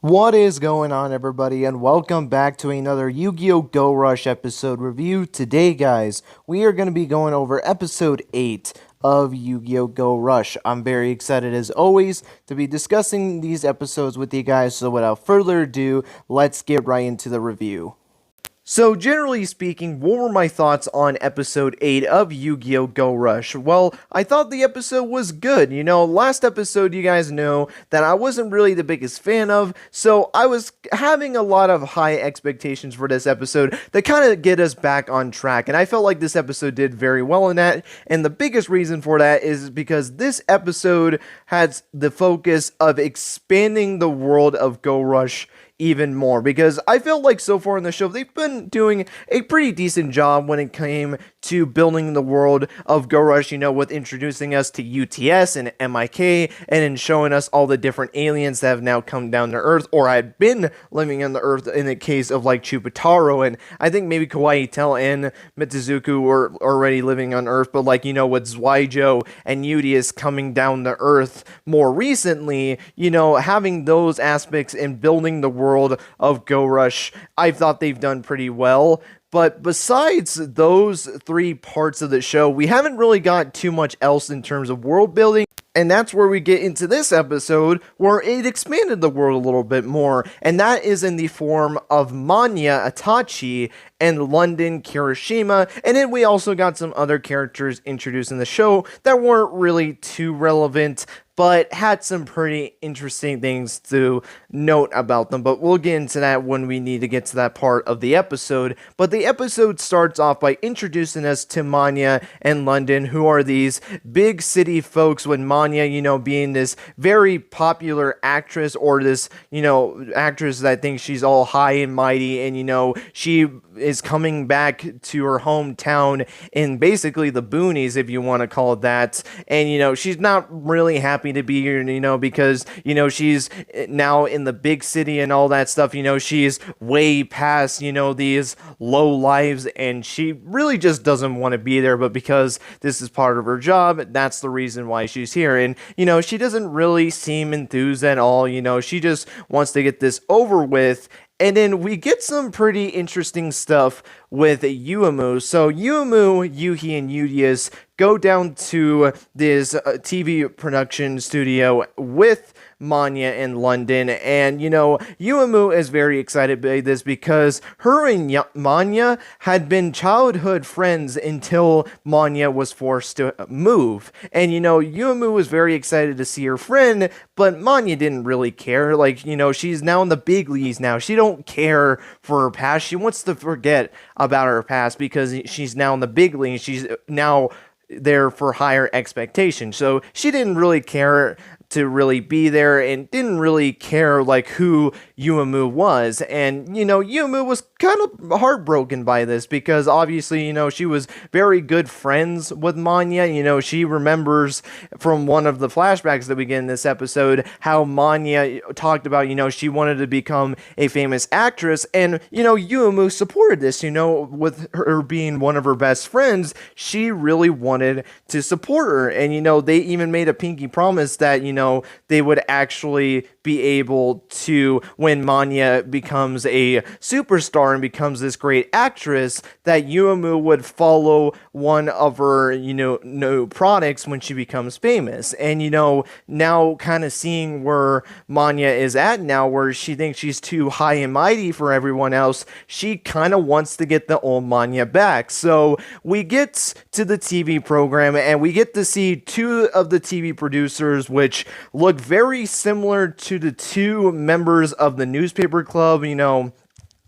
What is going on, everybody, and welcome back to another Yu-Gi-Oh! Go Rush episode review. Today, guys, we are going to be going over episode 8 of Yu-Gi-Oh! Go Rush. I'm very excited, as always, to be discussing these episodes with you guys, so without further ado, let's get right into the review. So, generally speaking, what were my thoughts on episode 8 of Yu-Gi-Oh! Go Rush? Well, I thought the episode was good. Last episode, you guys know that I wasn't really the biggest fan of, so I was having a lot of high expectations for this episode that kind of get us back on track, and I felt like this episode did very well in that, and the biggest reason for that is because this episode has the focus of expanding the world of Go Rush even more, because I felt like so far in the show they've been doing a pretty decent job when it came to building the world of Go Rush, with introducing us to UTS and MIK, and then showing us all the different aliens that have now come down to Earth, or had been living on the Earth in the case of like Chupataro, and I think maybe Kawaii Tel and Mitsuzuku were already living on Earth, but with Zwaijo and Udius coming down to Earth more recently, having those aspects in building the world of Go Rush, I thought they've done pretty well. But besides those three parts of the show, we haven't really got too much else in terms of world building. And that's where we get into this episode, where it expanded the world a little bit more, and that is in the form of Manya Itachi and London Kirishima, and then we also got some other characters introduced in the show that weren't really too relevant, but had some pretty interesting things to note about them, but we'll get into that when we need to get to that part of the episode. But the episode starts off by introducing us to Manya and London, who are these big city folks, with Manya, being this very popular actress, or this, actress that thinks she's all high and mighty, and, she is coming back to her hometown in basically the boonies, if you want to call it that, and, she's not really happy to be here, because, she's now in the big city and all that stuff, she's way past, these low lives, and she really just doesn't want to be there, but because this is part of her job, that's the reason why she's here. And, she doesn't really seem enthused at all, she just wants to get this over with. And then we get some pretty interesting stuff with Yuumu. So Yuumu, Yuhi, and Udius go down to this TV production studio with Manya in London, and Yuumu is very excited by this because her and Manya had been childhood friends until Manya was forced to move, and Yuumu was very excited to see her friend, but Manya didn't really care. She's now in the big leagues now. She don't care for her past. She wants to forget about her past because she's now in the big leagues. She's now there for higher expectations, so she didn't really care to really be there, and didn't really care who Yuumu was. And Yuumu was kind of heartbroken by this, because obviously she was very good friends with Manya. She remembers from one of the flashbacks that we get in this episode how Manya talked about she wanted to become a famous actress, and Yuumu supported this. With her being one of her best friends, she really wanted to support her, and they even made a pinky promise that they would actually be able to, when Manya becomes a superstar and becomes this great actress, that Yuumu would follow one of her, new products when she becomes famous. And, now kind of seeing where Manya is at now, where she thinks she's too high and mighty for everyone else, she kind of wants to get the old Manya back. So we get to the TV program, and we get to see two of the TV producers, which look very similar to the two members of the newspaper club.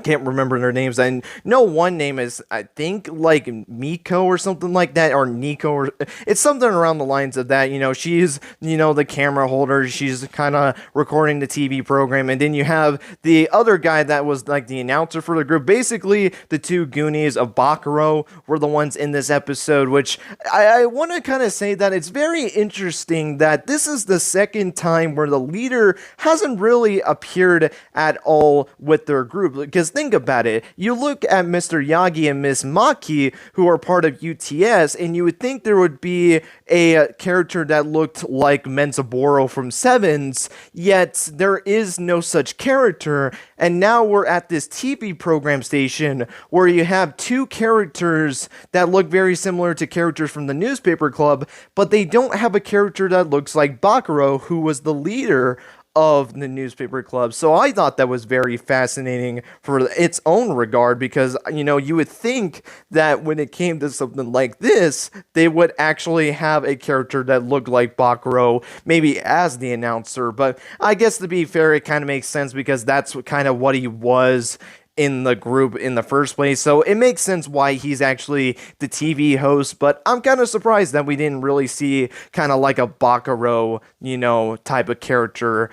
Can't remember their names. I know one name is, I think, Miko or something like that, or Nico, or it's something around the lines of that. She's, the camera holder. She's kind of recording the TV program. And then you have the other guy that was the announcer for the group. Basically, the two Goonies of Bakuro were the ones in this episode, which I want to kind of say that it's very interesting that this is the second time where the leader hasn't really appeared at all with their group, because because think about it. You look at Mr. Yagi and Miss Maki, who are part of UTS, and you would think there would be a character that looked like Menzaburo from Sevens, yet there is no such character, and now we're at this TV program station where you have two characters that look very similar to characters from the newspaper club, but they don't have a character that looks like Bakuro, who was the leader of the newspaper club. So I thought that was very fascinating for its own regard because, you would think that when it came to something like this, they would actually have a character that looked like Bakuro, maybe as the announcer. But I guess to be fair, it kind of makes sense because that's kind of what he was in the group in the first place, so it makes sense why he's actually the TV host, but I'm kind of surprised that we didn't really see kind of like a Bakuro, type of character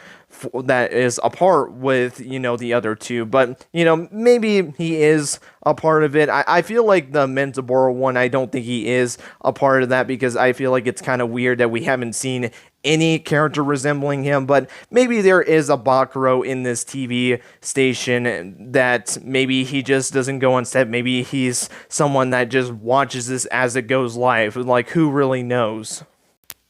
that is a part with, the other two, but, maybe he is a part of it. I feel like the Menzaburo one, I don't think he is a part of that because I feel like it's kind of weird that we haven't seen any character resembling him, but maybe there is a Bakuro in this TV station that maybe he just doesn't go on set. Maybe he's someone that just watches this as it goes live. Like, who really knows?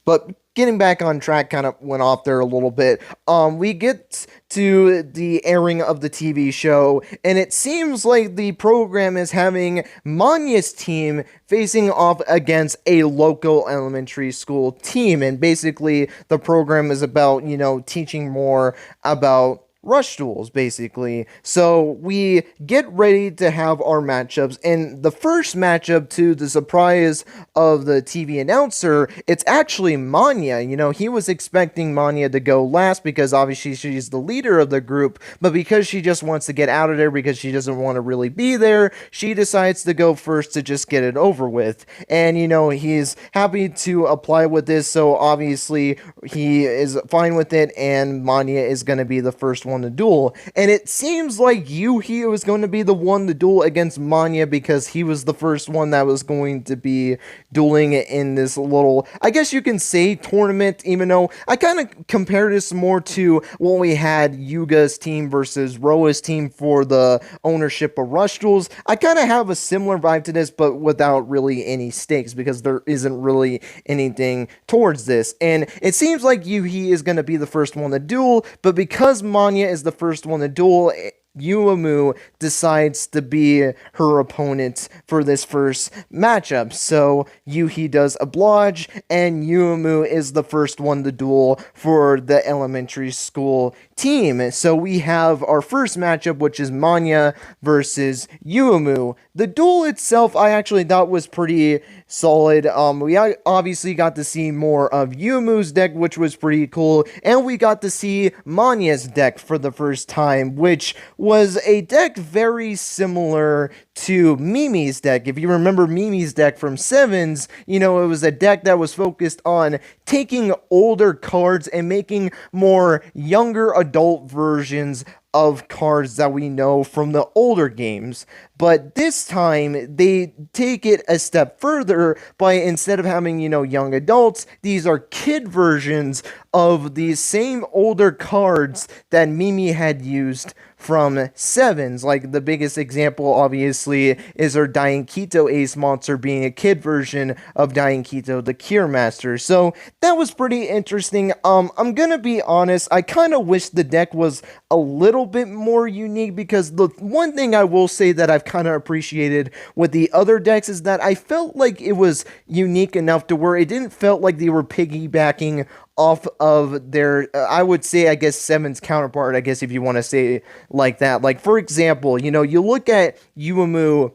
But getting back on track, kind of went off there a little bit. We get to the airing of the TV show, and it seems like the program is having Manya's team facing off against a local elementary school team, and basically the program is about, teaching more about rush duels, basically. So we get ready to have our matchups, and the first matchup, to the surprise of the TV announcer, it's actually Manya. He was expecting Manya to go last because obviously she's the leader of the group, but because she just wants to get out of there because she doesn't want to really be there, she decides to go first to just get it over with. And he's happy to apply with this, so obviously he is fine with it, and Manya is going to be the first one to duel, and it seems like Yugioh is going to be the one to duel against Manya because he was the first one that was going to be dueling in this little, I guess you can say, tournament, even though I kind of compare this more to when we had Yuga's team versus Roa's team for the ownership of Rush Duels. I kind of have a similar vibe to this, but without really any stakes because there isn't really anything towards this, and it seems like Yugioh is going to be the first one to duel, but because Manya is the first one to duel, Yuumu decides to be her opponent for this first matchup. So Yugioh does oblige, and Yuumu is the first one to duel for the elementary school team. So we have our first matchup, which is Manya versus Yuumu. The duel itself, I actually thought was pretty solid. We obviously got to see more of Yuumu's deck, which was pretty cool, and we got to see Manya's deck for the first time, which was a deck very similar to Mimi's deck. If you remember Mimi's deck from Sevens, it was a deck that was focused on taking older cards and making more younger adult versions of cards that we know from the older games. But this time, they take it a step further by, instead of having, young adults, these are kid versions of these same older cards that Mimi had used from Sevens. Like, the biggest example, obviously, is her Dying Keto Ace monster being a kid version of Dying Keto the Cure Master. So, that was pretty interesting. I'm gonna be honest, I kind of wish the deck was a little bit more unique, because the one thing I will say that I've kind of appreciated with the other decks is that I felt like it was unique enough to where it didn't felt like they were piggybacking off of their, I would say, I guess, Seven's counterpart, I guess, if you want to say like that. Like, for example, you look at Yuumu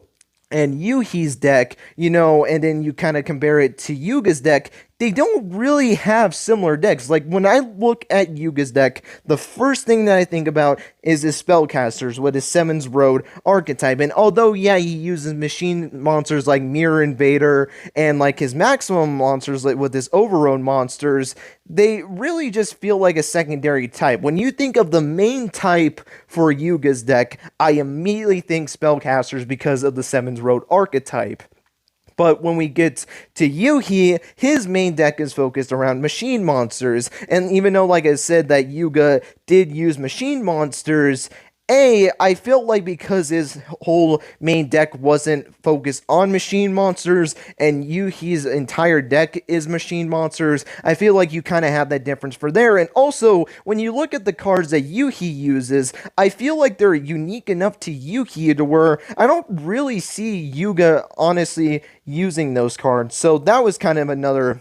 and Yuhi's deck, and then you kind of compare it to Yuga's deck, they don't really have similar decks. Like, when I look at Yuga's deck, the first thing that I think about is his spellcasters with his Seven's Road archetype. And although, yeah, he uses machine monsters like Mirror Invader and like his maximum monsters like with his Overroad monsters, they really just feel like a secondary type. When you think of the main type for Yuga's deck, I immediately think spellcasters because of the Seven's Road archetype. But when we get to Yugioh, his main deck is focused around machine monsters. And even though, like I said, that Yuga did use machine monsters, I felt like because his whole main deck wasn't focused on machine monsters and Yuhi's entire deck is machine monsters, I feel like you kind of have that difference for there. And also, when you look at the cards that Yuhi uses, I feel like they're unique enough to Yuhi to where I don't really see Yuga honestly using those cards. So that was kind of another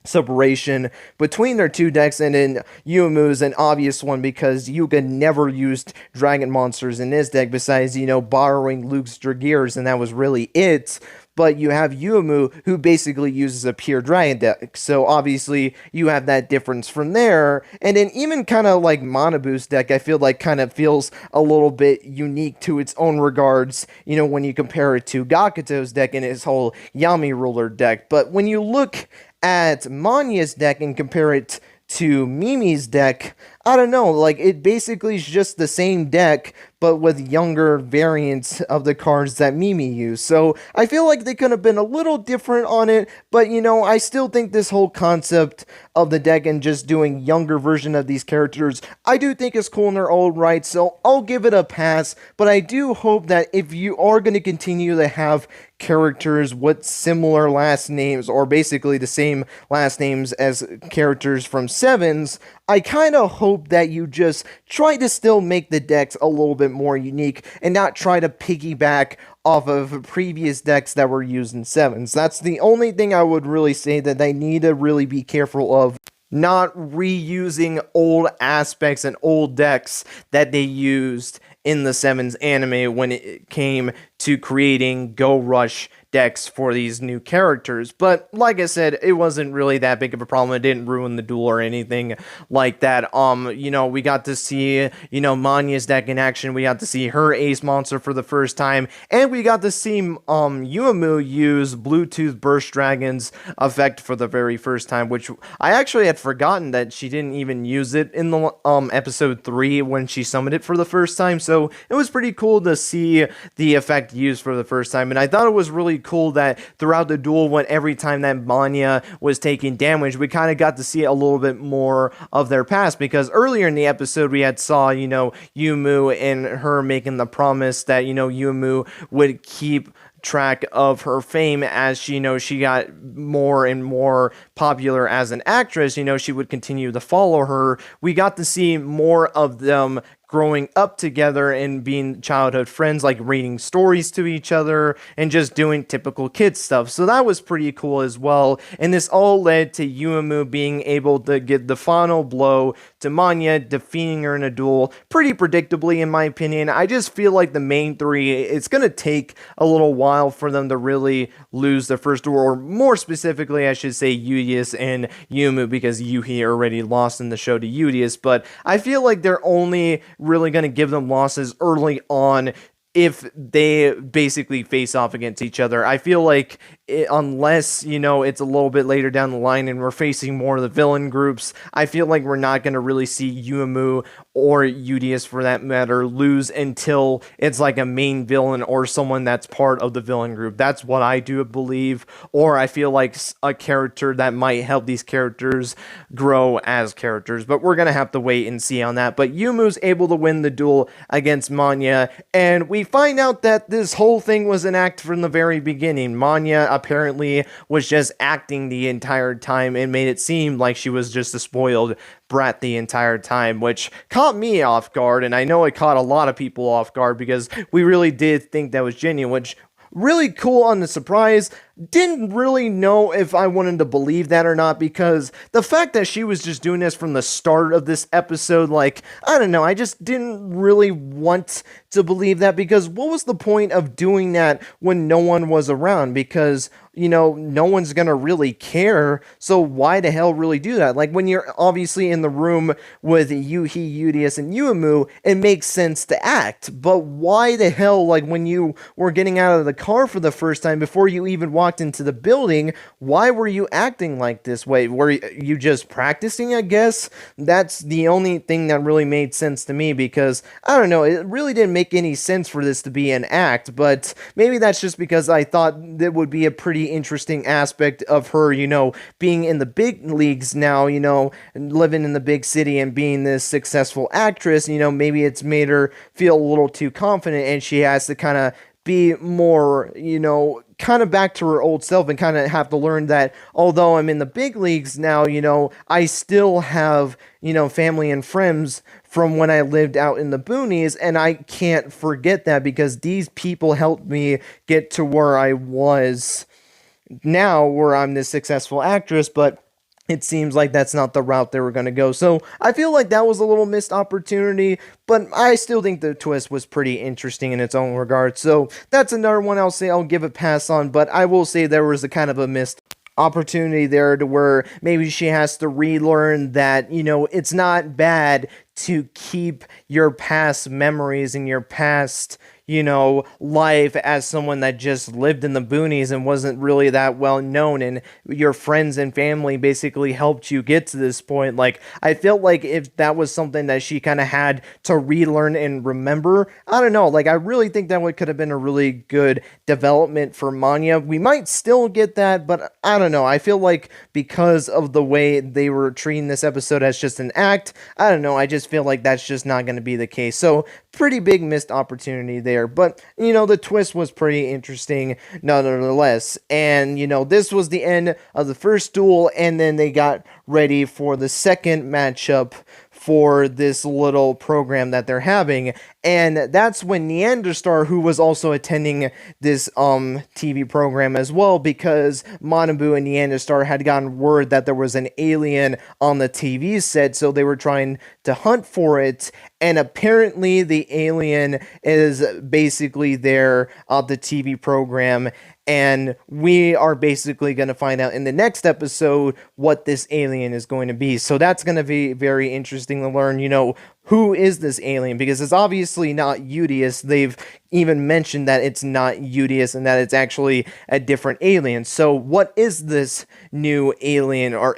separation between their two decks, and then Yuumu's an obvious one because Yuga never used dragon monsters in his deck besides, borrowing Luke's Dragears, and that was really it. But you have Yuumu, who basically uses a pure dragon deck. So obviously you have that difference from there. And then even kind of like Mana Boost deck, I feel like kind of feels a little bit unique to its own regards, when you compare it to Gakuto's deck and his whole Yami Ruler deck. But when you look at Manya's deck and compare it to Mimi's deck, I don't know, like it basically is just the same deck, but with younger variants of the cards that Mimi used. So I feel like they could have been a little different on it, but I still think this whole concept of the deck and just doing younger version of these characters, I do think is cool in their own right, so I'll give it a pass. But I do hope that if you are going to continue to have characters with similar last names, or basically the same last names as characters from Sevens, I kind of hope that you just try to still make the decks a little bit more unique and not try to piggyback off of previous decks that were used in Sevens. That's the only thing I would really say that they need to really be careful of. Not reusing old aspects and old decks that they used in the Sevens anime when it came to creating Go Rush decks for these new characters. But like I said, it wasn't really that big of a problem. It didn't ruin the duel or anything like that. We got to see, Manya's deck in action. We got to see her ace monster for the first time, and we got to see Yuumu use Bluetooth Burst Dragon's effect for the very first time, which I actually had forgotten that she didn't even use it in the episode 3 when she summoned it for the first time. So it was pretty cool to see the effect used for the first time, and I thought it was really cool that throughout the duel, when every time that Manya was taking damage, we kind of got to see a little bit more of their past, because earlier in the episode we had saw, Yuumu and her making the promise that, Yuumu would keep track of her fame as she got more and more popular as an actress. She would continue to follow her. We got to see more of them growing up together and being childhood friends, like reading stories to each other and just doing typical kid stuff. So that was pretty cool as well. And this all led to Yuumu being able to get the final blow to Manya, defeating her in a duel pretty predictably, in my opinion. I just feel like the main three, it's going to take a little while for them to really lose the first duel, or more specifically, I should say Udius and Yuumu, because Yuhi already lost in the show to Udius. But I feel like they're only really going to give them losses early on if they basically face off against each other. I feel like unless, it's a little bit later down the line and we're facing more of the villain groups, I feel like we're not going to really see Yuumu or Udius, for that matter, lose until it's like a main villain or someone that's part of the villain group. That's what I do believe, or I feel like a character that might help these characters grow as characters, but we're going to have to wait and see on that. But Yumu's able to win the duel against Manya, and we find out that this whole thing was an act from the very beginning. Manya apparently was just acting the entire time and made it seem like she was just a spoiled brat the entire time, which caught me off guard, and I know it caught a lot of people off guard because we really did think that was genuine, which really cool on the surprise. Didn't really know if I wanted to believe that or not, because the fact that she was just doing this from the start of this episode, like, I don't know, I just didn't really want to believe that, because what was the point of doing that when no one was around? Because, no one's gonna really care, so why the hell really do that? Like, when you're obviously in the room with Yuhi, Udius, and Yuumu, it makes sense to act, but why the hell, like, when you were getting out of the car for the first time, before you even watched walked into the building, why were you acting like this way? Were you just practicing, I guess? That's the only thing that really made sense to me, because, I don't know, it really didn't make any sense for this to be an act, but maybe that's just because I thought that would be a pretty interesting aspect of her, being in the big leagues now, living in the big city and being this successful actress. Maybe it's made her feel a little too confident, and she has to kind of be more, kind of back to her old self, and kind of have to learn that although I'm in the big leagues now, I still have, family and friends from when I lived out in the boonies, and I can't forget that, because these people helped me get to where I was now, where I'm this successful actress. But it seems like that's not the route they were going to go. So I feel like that was a little missed opportunity, but I still think the twist was pretty interesting in its own regard. So that's another one I'll say I'll give a pass on, but I will say there was a kind of a missed opportunity there, to where maybe she has to relearn that, it's not bad to keep your past memories and your past, life as someone that just lived in the boonies and wasn't really that well known, and your friends and family basically helped you get to this point. Like, I felt like if that was something that she kind of had to relearn and remember, I don't know, like, I really think that could have been a really good development for Manya. We might still get that, but I don't know. I feel like because of the way they were treating this episode as just an act, I don't know, I just feel like that's just not going to be the case. So, pretty big missed opportunity there. But, the twist was pretty interesting nonetheless. And, this was the end of the first duel, and then they got ready for the second matchup for this little program that they're having. And that's when Neanderstar, who was also attending this TV program as well, because Manabu and Neanderstar had gotten word that there was an alien on the TV set, so they were trying to hunt for it. And apparently the alien is basically there at the TV program, and we are basically going to find out in the next episode what this alien is going to be. So that's going to be very interesting to learn, who is this alien? Because it's obviously not Udius. They've even mentioned that it's not Udius and that it's actually a different alien. So what is this new alien? Or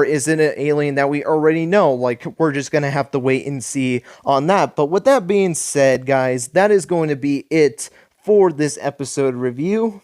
is it an alien that we already know? Like, we're just going to have to wait and see on that. But with that being said, guys, that is going to be it for this episode review.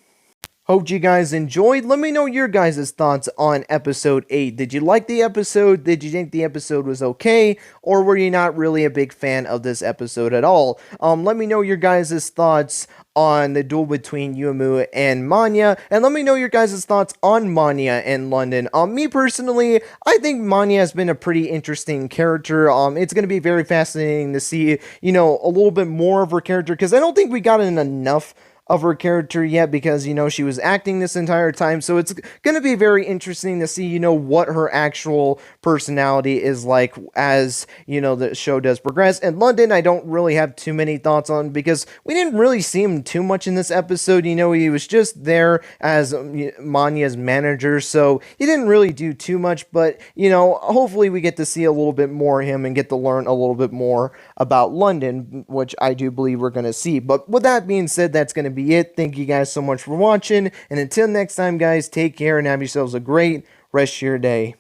Hope you guys enjoyed. Let me know your guys' thoughts on episode 8. Did you like the episode? Did you think the episode was okay? Or were you not really a big fan of this episode at all? Let me know your guys' thoughts on the duel between Yuumu and Manya, and let me know your guys' thoughts on Manya and London. Me personally, I think Manya has been a pretty interesting character. It's going to be very fascinating to see, a little bit more of her character, because I don't think we got enough of her character yet, because, she was acting this entire time. So it's going to be very interesting to see, what her actual personality is like as, the show does progress. And London, I don't really have too many thoughts on, because we didn't really see him too much in this episode. He was just there as Manya's manager, so he didn't really do too much. But, hopefully we get to see a little bit more of him and get to learn a little bit more about London, which I do believe we're going to see. But with that being said, that's going to be it. Thank you guys so much for watching, and until next time, guys, take care and have yourselves a great rest of your day.